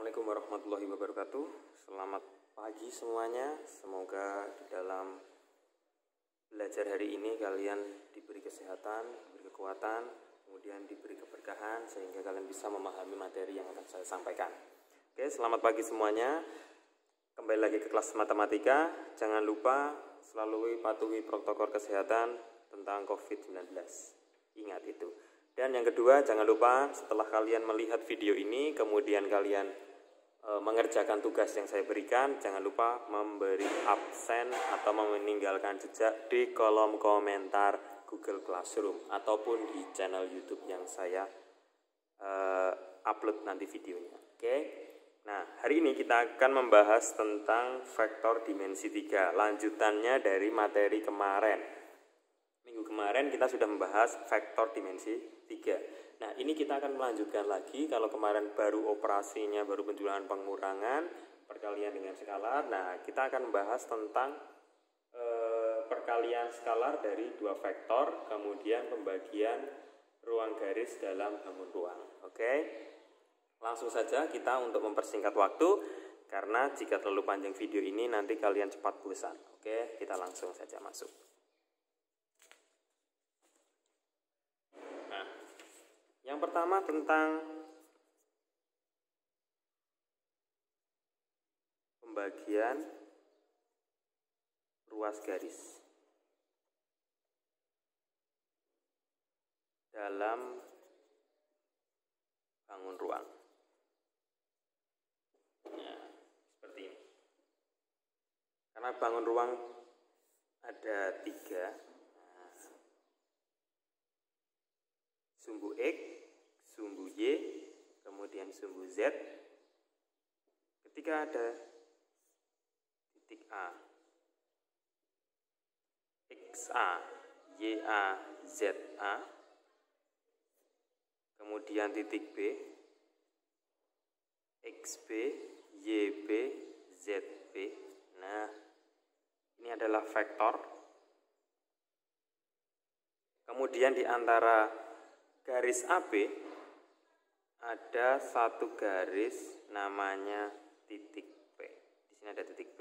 Assalamualaikum warahmatullahi wabarakatuh. Selamat pagi semuanya. Semoga di dalam belajar hari ini kalian diberi kesehatan, diberi kekuatan, kemudian diberi keberkahan sehingga kalian bisa memahami materi yang akan saya sampaikan. Oke, selamat pagi semuanya. Kembali lagi ke kelas matematika. Jangan lupa selalu patuhi protokol kesehatan tentang COVID-19. Ingat itu. Dan yang kedua, jangan lupa setelah kalian melihat video ini, kemudian kalian mengerjakan tugas yang saya berikan, jangan lupa memberi absen atau meninggalkan jejak di kolom komentar Google Classroom ataupun di channel YouTube yang saya upload nanti videonya. Oke. Nah, hari ini kita akan membahas tentang vektor dimensi 3, lanjutannya dari materi kemarin. Minggu kemarin kita sudah membahas vektor dimensi 3. Nah, ini kita akan melanjutkan lagi. Kalau kemarin baru operasinya, baru penjualan pengurangan, perkalian dengan skalar. Nah, kita akan membahas tentang perkalian skalar dari dua vektor, kemudian pembagian ruang garis dalam bangun ruang. Oke. Langsung saja kita untuk mempersingkat waktu, karena jika terlalu panjang video ini nanti kalian cepat bosan. Oke, kita langsung saja masuk. Yang pertama tentang pembagian ruas garis dalam bangun ruang. Nah, seperti ini. Karena bangun ruang ada 3. Sumbu X, sumbu Y, kemudian sumbu Z. Ketika ada titik A, XA, YA, ZA, kemudian titik B, XB, YB, ZB. Nah, ini adalah vektor. Kemudian di antara garis AB ada satu garis namanya titik P. Di sini ada titik P,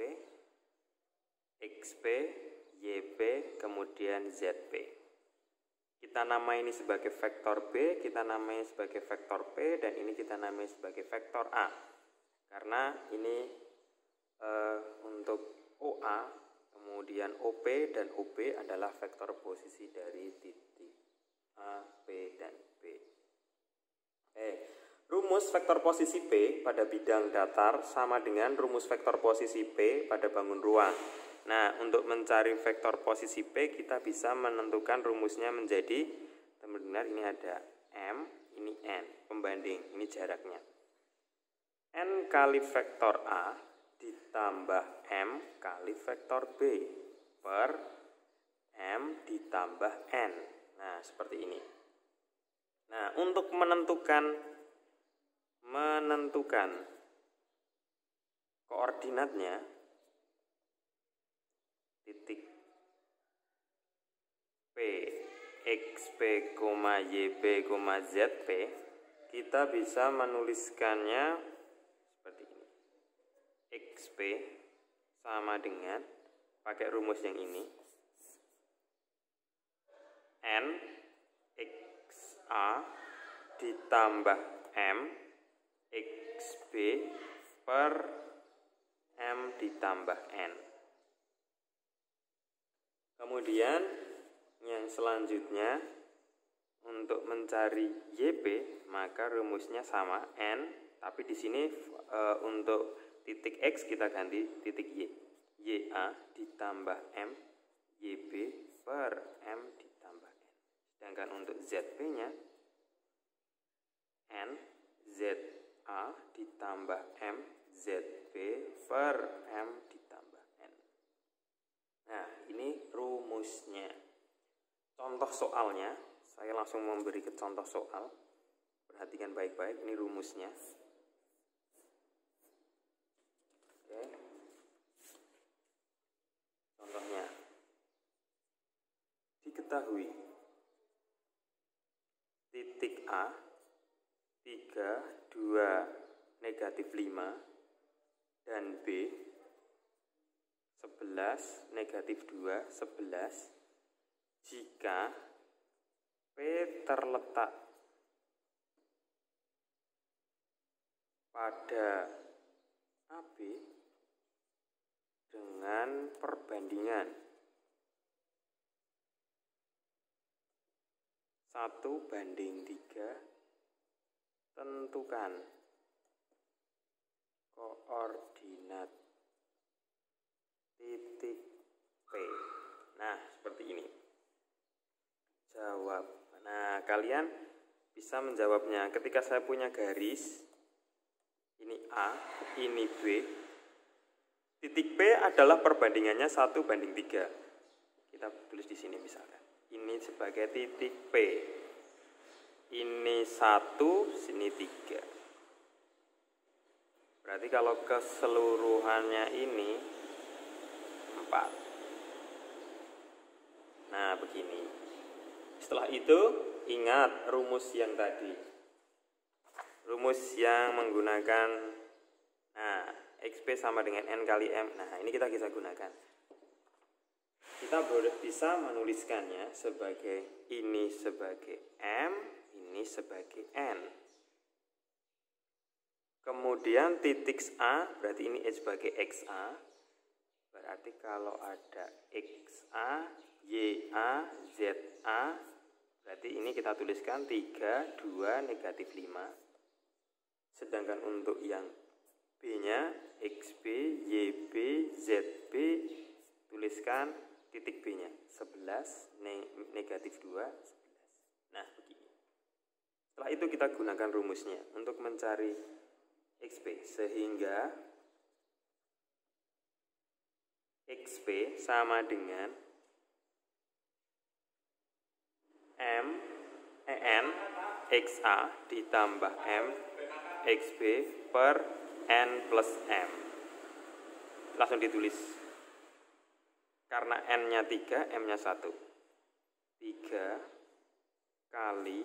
XP, YP, kemudian ZP. Kita namai ini sebagai vektor B, kita namai sebagai vektor P, dan ini kita namai sebagai vektor A. Karena ini untuk OA, kemudian OP dan OB adalah vektor posisi dari titik A, P, dan B. Rumus vektor posisi P pada bidang datar sama dengan rumus vektor posisi P pada bangun ruang. Nah, untuk mencari vektor posisi P, kita bisa menentukan rumusnya menjadi, teman-teman, ini ada M, ini N, pembanding, ini jaraknya. N kali vektor A ditambah M kali vektor B per M ditambah N. Nah, seperti ini. Nah, untuk menentukan koordinatnya, titik P, XP, YP, ZP, kita bisa menuliskannya seperti ini. XP sama dengan, pakai rumus yang ini, N XA ditambah M XB per M ditambah N. Kemudian yang selanjutnya untuk mencari YP, maka rumusnya sama N, tapi di sini untuk titik X kita ganti titik Y. YA ditambah M YB per M ditambah N. Sedangkan untuk ZP-nya N ZA ditambah M ZB per M ditambah N. Nah, ini rumusnya. Contoh soalnya, saya langsung memberi ke contoh soal. Perhatikan baik-baik, ini rumusnya. Oke. Contohnya, diketahui titik A 3, 2, negatif 5 dan B 11 negatif 2 11 jika P terletak pada AB dengan perbandingan 1:3, tentukan koordinat titik P. Nah, seperti ini. Jawab. Nah, kalian bisa menjawabnya ketika saya punya garis. Ini A, ini B. Titik P adalah perbandingannya 1:3. Kita tulis di sini misalkan. Ini sebagai titik P. Ini 1, sini 3. Berarti kalau keseluruhannya ini 4. Nah, begini. Setelah itu, ingat rumus yang tadi. Rumus yang menggunakan, nah, XP sama dengan N kali M. Nah, ini kita bisa gunakan. Kita bisa menuliskannya sebagai ini sebagai M, ini sebagai N. Kemudian titik A, berarti ini sebagai XA. Berarti kalau ada XA, YA, ZA, berarti ini kita tuliskan 3, 2, negatif 5. Sedangkan untuk yang B-nya, XB, YB, ZB, tuliskan titik B-nya 11, negatif 2, 11. Nah, begini. Setelah itu kita gunakan rumusnya untuk mencari XP, sehingga XP sama dengan N XA ditambah M XB per N plus M. Langsung ditulis. Karena N-nya 3, M-nya 1. 3 kali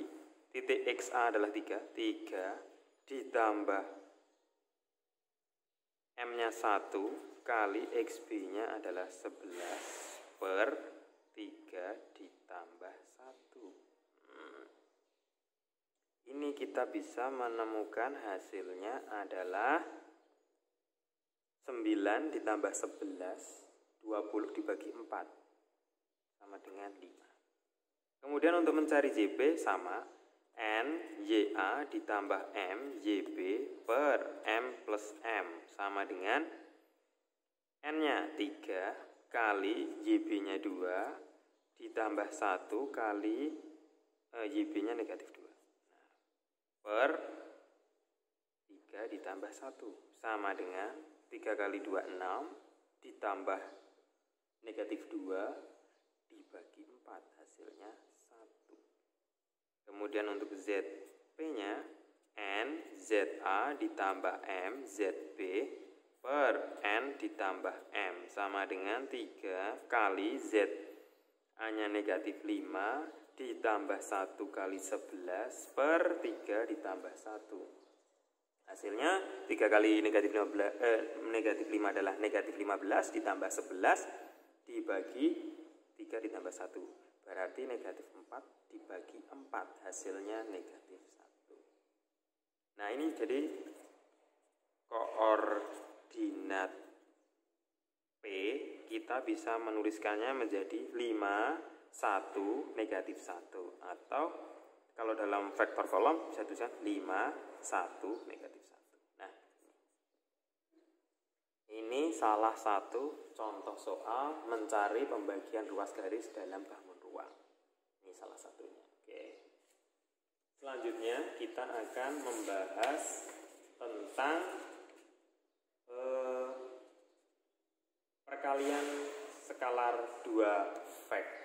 titik XA adalah 3. 3 ditambah M-nya 1 kali XB-nya adalah 11 per 3 ditambah 1. Ini kita bisa menemukan hasilnya adalah 9 ditambah 11, 20 dibagi 4 sama dengan 5. Kemudian untuk mencari JB sama N YA ditambah M YB per M plus M sama dengan N-nya 3 kali YB-nya 2 ditambah 1 kali YB-nya negatif 2. Nah, per 3 ditambah 1 sama dengan 3 kali 2 6 ditambah negatif 2 dibagi 4 hasilnya 1. Kemudian untuk ZP-nya N ZA ditambah M ZB per N ditambah M sama dengan 3 kali Z A-nya negatif 5 ditambah 1 kali 11 per 3 ditambah 1. Hasilnya 3 kali negatif 5 adalah negatif 15 ditambah 11 dibagi 3 ditambah 1. Berarti negatif 4 dibagi 4 hasilnya negatif 1. Nah, ini jadi koordinat P kita bisa menuliskannya menjadi 5, 1, negatif 1. Atau kalau dalam vektor kolom bisa tulisan 5, 1, negatif 1. Nah, ini salah satu contoh soal mencari pembagian ruas garis dalam bangun ruang. Ini salah satunya. Oke. Selanjutnya kita akan membahas tentang perkalian skalar 2 vektor.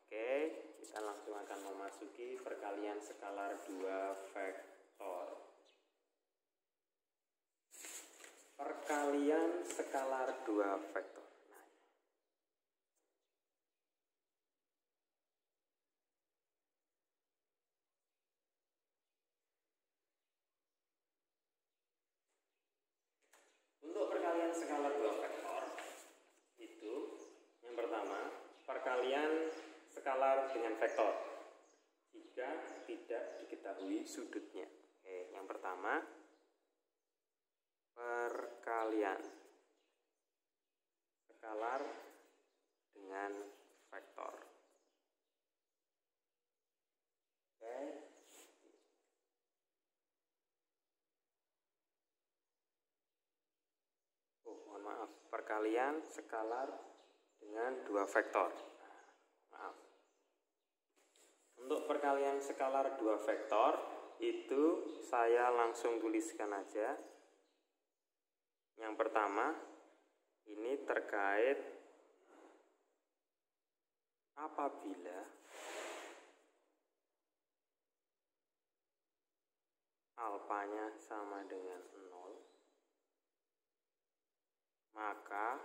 Oke, kita langsung akan memasuki perkalian skalar 2 vektor. Perkalian skalar 2 vektor. perkalian skalar dua vektor itu yang pertama perkalian skalar dengan vektor jika tidak diketahui sudutnya. Oke, yang pertama perkalian skalar dengan vektor. Oke. Mohon maaf, perkalian skalar dengan dua vektor. Maaf. Untuk perkalian skalar dua vektor itu saya langsung tuliskan aja. Yang pertama ini terkait apabila alfanya sama dengan 0, maka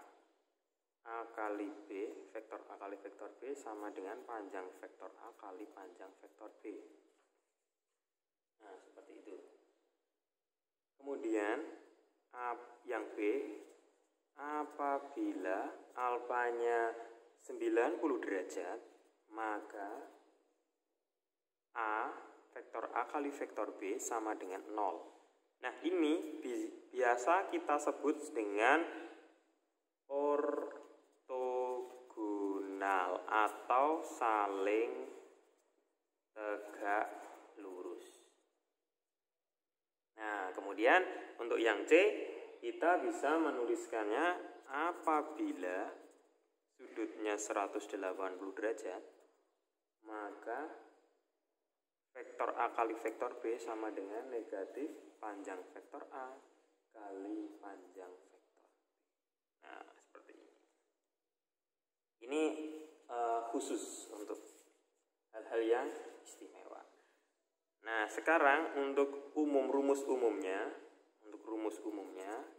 A kali B, vektor A kali vektor B sama dengan panjang vektor A kali panjang vektor B. Nah, seperti itu. Kemudian yang B, apabila alfanya 90 derajat, maka A, vektor A kali vektor B sama dengan 0. Nah, ini biasa kita sebut dengan ortogonal atau saling tegak lurus. Nah, kemudian untuk yang C kita bisa menuliskannya apabila sudutnya 180 derajat, maka vektor A kali vektor B sama dengan negatif panjang vektor A kali panjang vektor B. Nah, seperti ini. Ini khusus untuk hal-hal yang istimewa. Nah, sekarang untuk rumus umumnya,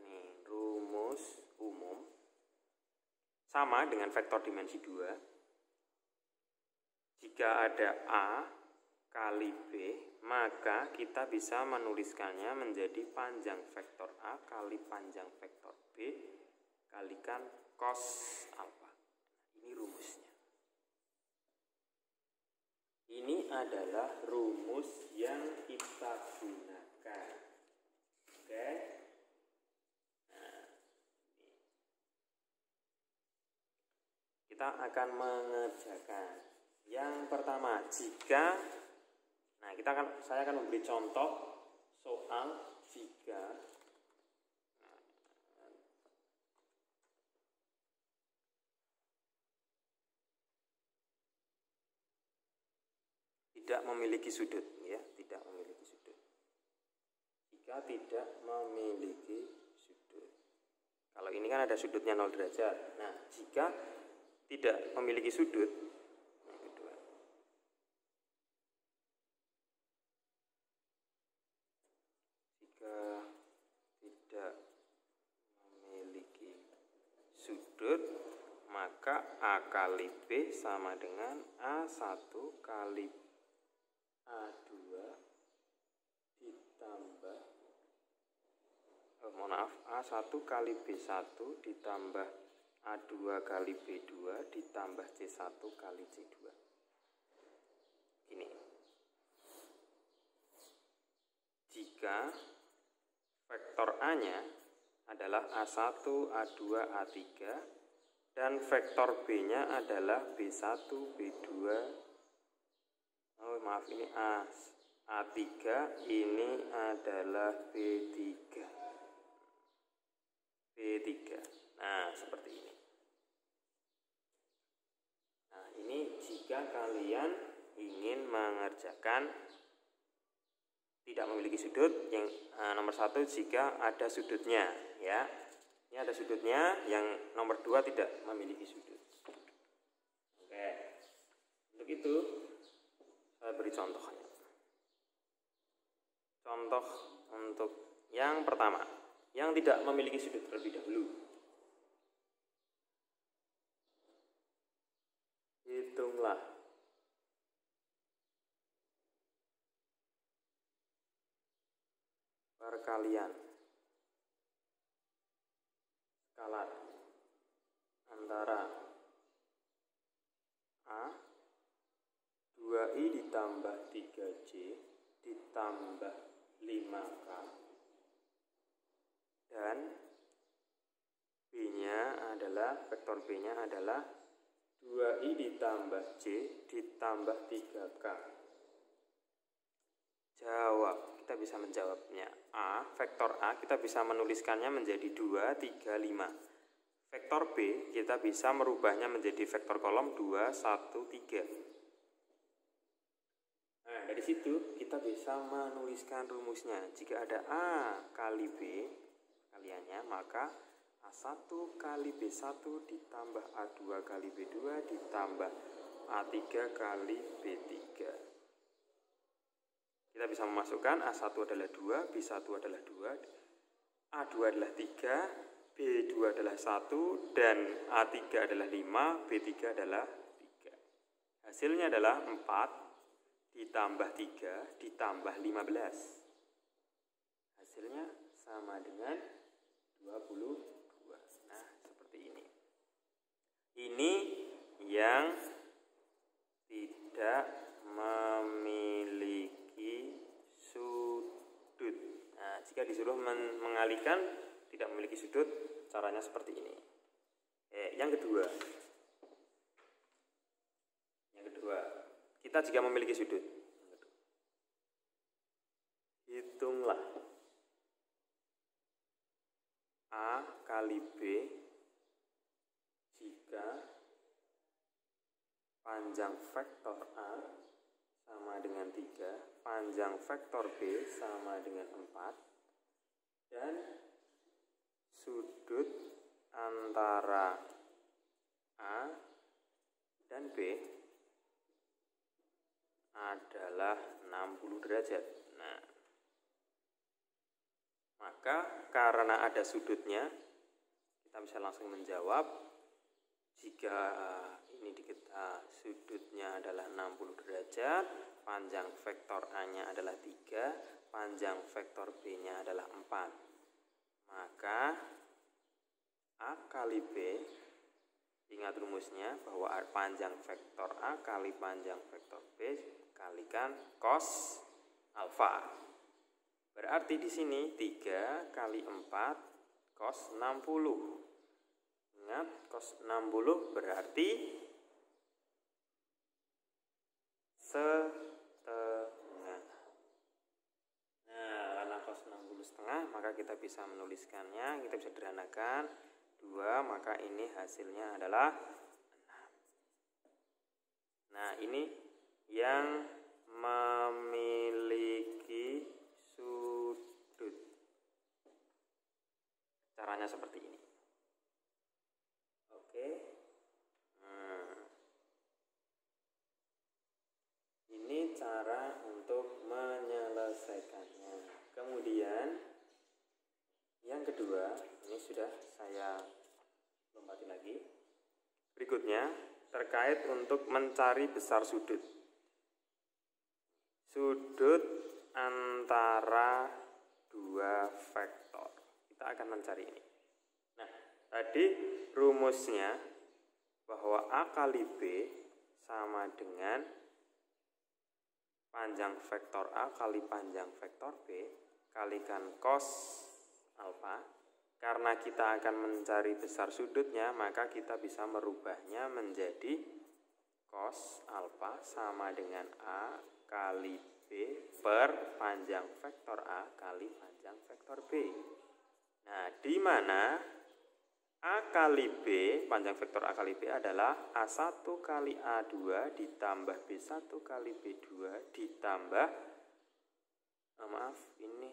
nih, rumus umum sama dengan vektor dimensi 2. Jika ada A kali B, maka kita bisa menuliskannya menjadi panjang vektor A kali panjang vektor B kalikan cos alfa. Ini rumusnya. Ini adalah rumus yang kita gunakan. Oke. Nah, kita akan mengerjakan yang pertama. Saya akan memberi contoh soal jika tidak memiliki sudut, ya, tidak memiliki sudut. Jika tidak memiliki sudut. Kalau ini kan ada sudutnya 0 derajat. Nah, jika tidak memiliki sudut, yang kedua. Jika tidak memiliki sudut, maka A kali B sama dengan A1 kali A2 ditambah A1 kali B1 ditambah A2 kali B2 ditambah C1 kali C2. Ini. Jika vektor A-nya adalah A1, A2, A3 dan vektor B-nya adalah B1, B2, ini A3, ini adalah B3. Nah, seperti ini. Nah, ini jika kalian ingin mengerjakan tidak memiliki sudut, yang nomor 1 jika ada sudutnya, ya. Ini ada sudutnya, yang nomor 2 tidak memiliki sudut. Oke. Untuk itu saya beri contohnya. Contoh untuk yang pertama, yang tidak memiliki sudut terlebih dahulu. Hitunglah perkalian skalar antara A 2I ditambah 3J ditambah 5K dan B-nya adalah, vektor B-nya adalah 2I ditambah J ditambah 3K. Jawab, kita bisa menjawabnya A, vektor A kita bisa menuliskannya menjadi 2, 3, 5. Vektor B kita bisa merubahnya menjadi vektor kolom 2, 1, 3. Nah, dari situ kita bisa menuliskan rumusnya. Jika ada A kali B kaliannya, maka A1 kali B1 ditambah A2 kali B2 ditambah A3 kali B3. Kita bisa memasukkan A1 adalah 2, B1 adalah 2, A2 adalah 3, B2 adalah 1, dan A3 adalah 5, B3 adalah 3. Hasilnya adalah 4 ditambah 3 ditambah 15. Hasilnya sama dengan 22. Nah, seperti ini. Ini yang tidak memiliki sudut. Nah, jika disuruh mengalihkan tidak memiliki sudut, caranya seperti ini. Yang kedua, kita jika memiliki sudut, hitunglah A kali B jika panjang vektor A sama dengan 3, panjang vektor B sama dengan 4, dan sudut antara A dan B adalah 60 derajat. Nah, maka karena ada sudutnya, kita bisa langsung menjawab jika ini kita sudutnya adalah 60 derajat, panjang vektor A-nya adalah 3, panjang vektor B-nya adalah 4. Maka A kali B, ingat rumusnya bahwa panjang vektor A kali panjang vektor B kalikan cos alfa. Berarti di sini 3 kali 4 cos 60. Ingat, cos 60 berarti setengah. Nah, karena cos 60 setengah, maka kita bisa menuliskannya, kita bisa sederhanakan 2, maka ini hasilnya adalah 6. Nah, ini yang memiliki sudut. Caranya seperti ini. Oke. Ini cara untuk menyelesaikannya. Kemudian yang kedua, ini sudah saya lompati lagi. Berikutnya terkait untuk mencari besar sudut. Sudut antara dua vektor. Kita akan mencari ini. Nah, tadi rumusnya bahwa A kali B sama dengan panjang vektor A kali panjang vektor B kalikan cos alfa. Karena kita akan mencari besar sudutnya, maka kita bisa merubahnya menjadi cos alfa sama dengan A kali B per panjang vektor A kali panjang vektor B. Nah, di mana A kali B, panjang vektor A kali B adalah A1 kali A2 ditambah B1 kali B2 ditambah, maaf ini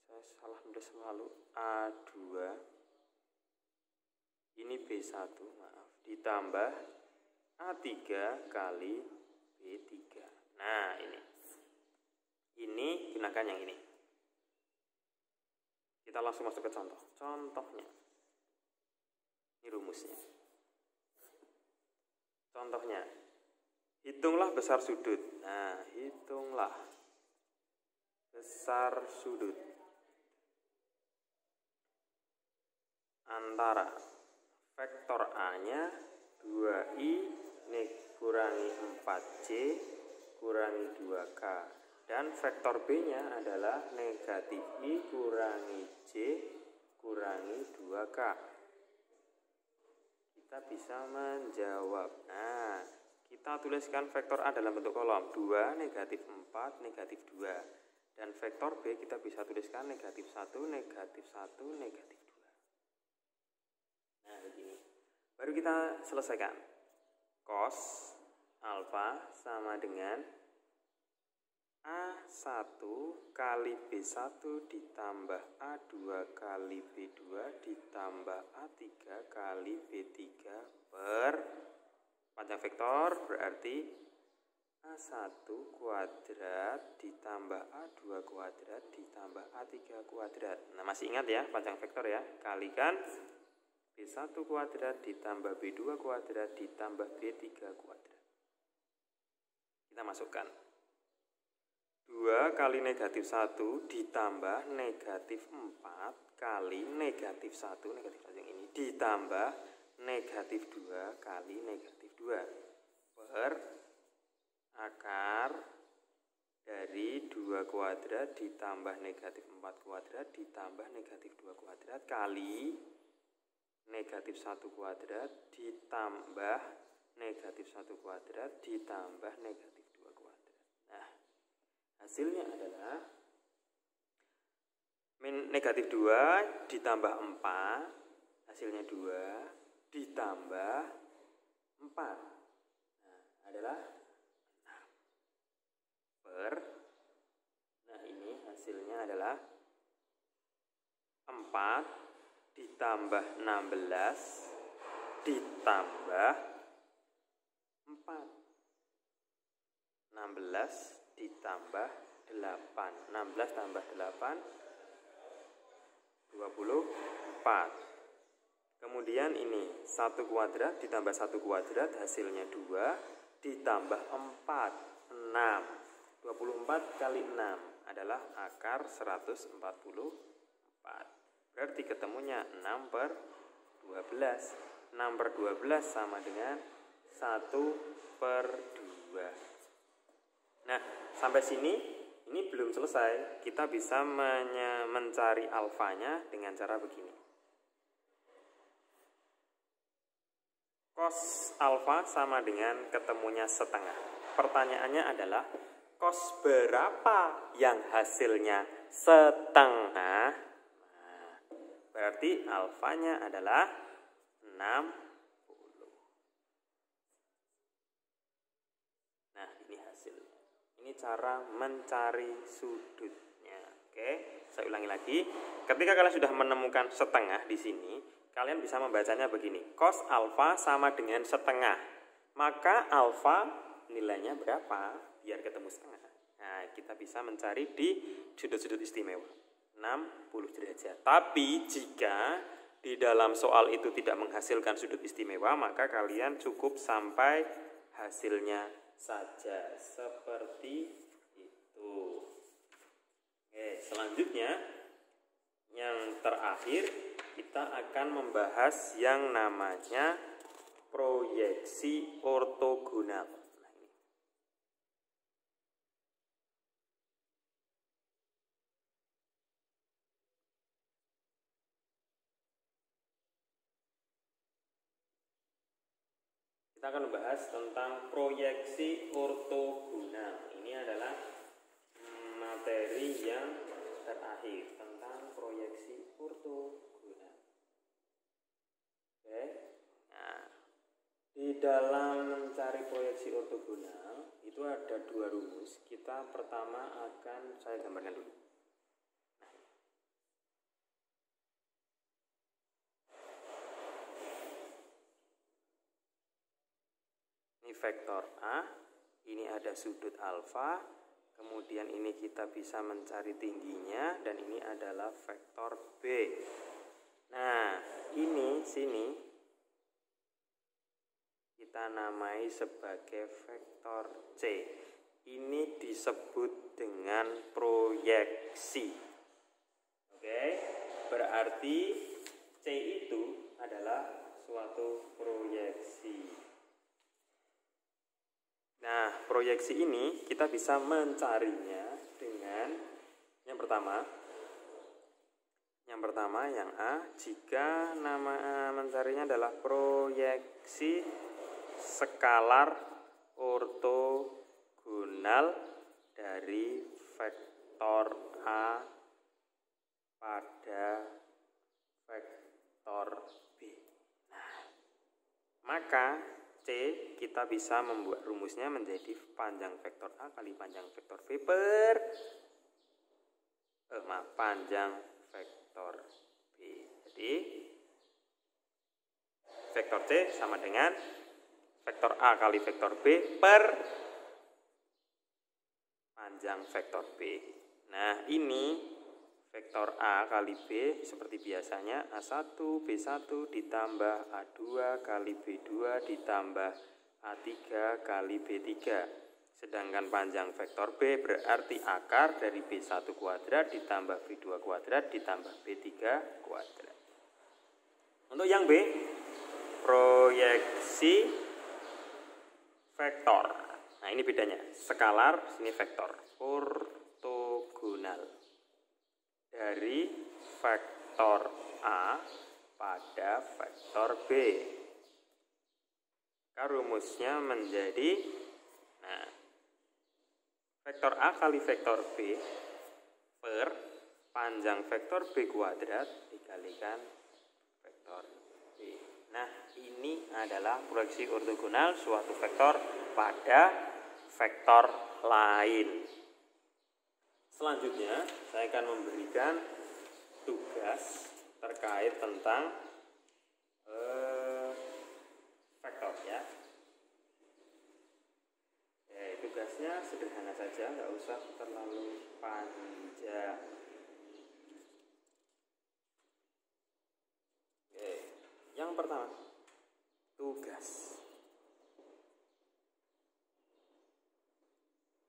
saya salah nulis selalu, A2 ini B1, maaf, ditambah A3 kali B3. Nah, ini gunakan yang ini. Kita langsung masuk ke contoh. Contohnya, ini rumusnya. Contohnya, hitunglah besar sudut. Nah, hitunglah besar sudut antara vektor A-nya 2I kurangi 4J kurangi 2K. Dan vektor B-nya adalah negatif I kurangi J kurangi 2K. Kita bisa menjawab. Nah, kita tuliskan vektor A dalam bentuk kolom 2, negatif 4, negatif 2. Dan vektor B kita bisa tuliskan negatif 1, negatif 1, negatif 2. Nah, begini. Baru kita selesaikan. Cos alfa sama dengan A1 kali B1 ditambah A2 kali B2 ditambah A3 kali B3 per panjang vektor berarti A1 kuadrat ditambah A2 kuadrat ditambah A3 kuadrat. Nah, masih ingat ya panjang vektor ya, kalikan B1 kuadrat ditambah B2 kuadrat ditambah B3 kuadrat. Kita masukkan 2 kali negatif 1 ditambah negatif 4 kali negatif 1, negatif 1 yang ini, ditambah negatif 2 kali negatif 2 per akar dari 2 kuadrat ditambah negatif 4 kuadrat ditambah negatif 2 kuadrat kali negatif 1 kuadrat ditambah negatif 1 kuadrat ditambah negatif 2 kuadrat. Nah, hasilnya adalah negatif 2 ditambah 4, hasilnya 2 ditambah 4. Nah, adalah 6 per, nah ini hasilnya adalah 4 ditambah 16 ditambah 4. 16 ditambah 8. 16 tambah 8 24. Kemudian ini 1 kuadrat ditambah 1 kuadrat hasilnya 2 ditambah 4 6. 24 kali 6 adalah akar 144. Berarti ketemunya 6 per 12. 6 per 12 sama dengan 1 per 2. Nah, sampai sini ini belum selesai. Kita bisa mencari alfanya dengan cara begini. Cos alfa sama dengan ketemunya setengah. Pertanyaannya adalah cos berapa yang hasilnya setengah? Nah, berarti alfanya adalah 60. Nah, ini hasilnya. Ini cara mencari sudutnya. Oke, saya ulangi lagi. Ketika kalian sudah menemukan setengah di sini, kalian bisa membacanya begini. Cos alfa sama dengan setengah. Maka alfa nilainya berapa biar ketemu setengah? Nah, kita bisa mencari di sudut-sudut istimewa 60 derajat. Tapi jika di dalam soal itu tidak menghasilkan sudut istimewa, maka kalian cukup sampai hasilnya saja seperti itu. Oke, selanjutnya yang terakhir kita akan membahas yang namanya proyeksi ortogonal. Kita akan membahas tentang proyeksi ortogonal. Ini adalah materi yang terakhir tentang proyeksi ortogonal. Oke. Nah, di dalam mencari proyeksi ortogonal itu ada 2 rumus. Kita pertama akan saya gambarkan dulu. Vektor A, ini ada sudut alfa, kemudian ini kita bisa mencari tingginya, dan ini adalah vektor B. Nah, ini sini kita namai sebagai vektor C. Ini disebut dengan proyeksi. Oke, berarti C itu adalah suatu proyeksi. Nah, proyeksi ini kita bisa mencarinya dengan yang pertama yang A, jika nama mencarinya adalah proyeksi skalar ortogonal dari vektor A pada vektor B. Nah, maka C kita bisa membuat rumusnya menjadi panjang vektor A kali panjang vektor B per panjang vektor B. Jadi vektor C sama dengan vektor A kali vektor B per panjang vektor B. Nah, ini vektor A kali B seperti biasanya A1 B1 ditambah A2 kali B2 ditambah A3 kali B3. Sedangkan panjang vektor B berarti akar dari B1 kuadrat ditambah B2 kuadrat ditambah B3 kuadrat. Untuk yang B, proyeksi vektor. Nah, ini bedanya. Skalar, sini vektor. Ortogonal dari vektor A pada vektor B. Rumusnya menjadi vektor A kali vektor B per panjang vektor B kuadrat dikalikan vektor B. Nah, ini adalah proyeksi ortogonal suatu vektor pada vektor lain. Selanjutnya, saya akan memberikan tugas terkait tentang vektor ya. Tugasnya sederhana saja, nggak usah terlalu panjang. Yang pertama, tugas.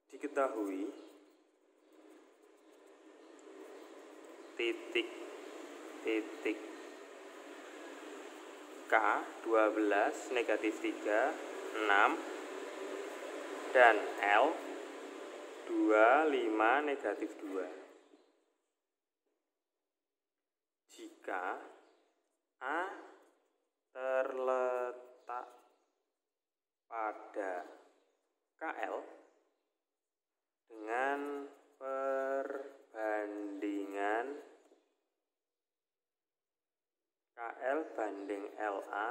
Diketahui titik K 12 negatif 3 6 dan L 25 negatif 2 jika A terletak pada KL dengan perbandingan KL banding LA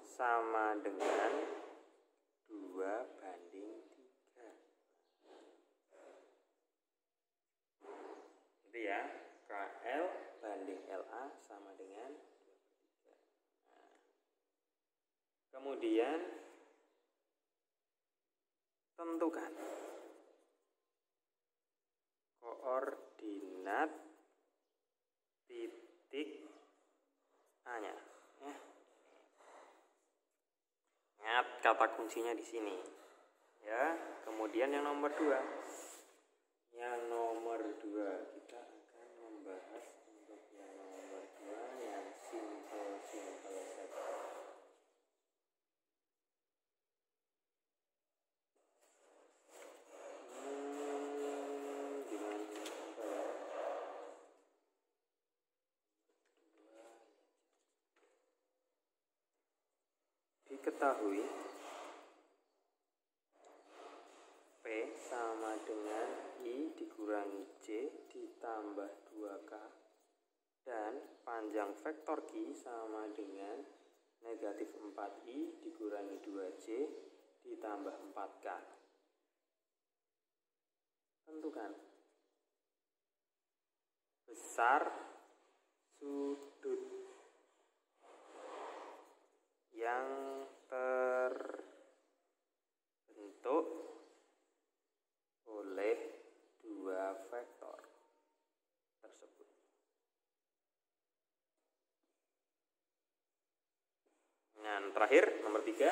sama dengan 2 banding 3. Itu ya, KL banding LA sama dengan 2 banding 3. Nah, kemudian tentukan koordinat titik A-nya. Ingat kata kuncinya di sini. Ya, kemudian yang nomor 2. Yang nomor 2 kita akan membahas untuk yang nomor 2 yang simple saja. Diketahui P sama dengan I dikurangi J ditambah 2K dan panjang vektor Q sama dengan negatif 4I dikurangi 2J ditambah 4K. Tentukan besar sudut yang terbentuk oleh 2 vektor tersebut. Nah, terakhir nomor 3.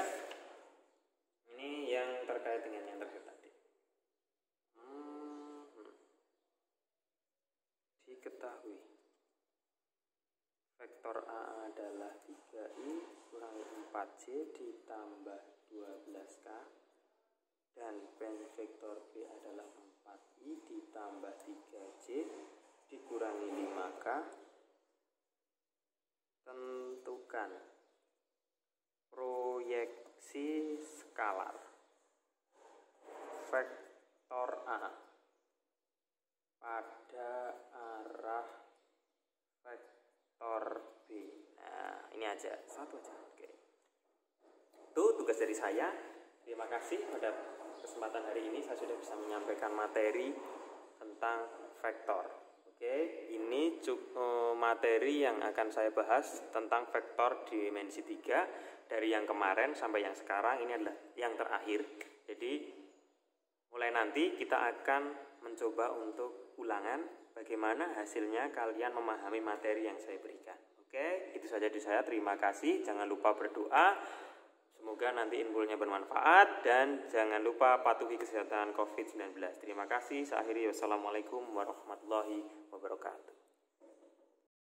Ini yang terkait dengan yang terakhir tadi. Diketahui vektor A adalah 3I kurangi 4J ditambah 12K, dan vektor B adalah 4I ditambah 3J dikurangi 5K. Tentukan proyeksi skalar vektor A pada arah vektor B. Nah, ini aja, satu aja. Oke. Itu tugas dari saya. Terima kasih pada kesempatan hari ini saya sudah bisa menyampaikan materi tentang vektor. Oke, ini materi yang akan saya bahas tentang vektor dimensi 3 dari yang kemarin sampai yang sekarang. Ini adalah yang terakhir. Jadi mulai nanti kita akan mencoba untuk ulangan bagaimana hasilnya kalian memahami materi yang saya berikan. Oke, itu saja dari saya. Terima kasih. Jangan lupa berdoa. Semoga nanti infonya bermanfaat dan jangan lupa patuhi kesehatan COVID-19. Terima kasih. Saya akhiri. Wassalamualaikum warahmatullahi wabarakatuh.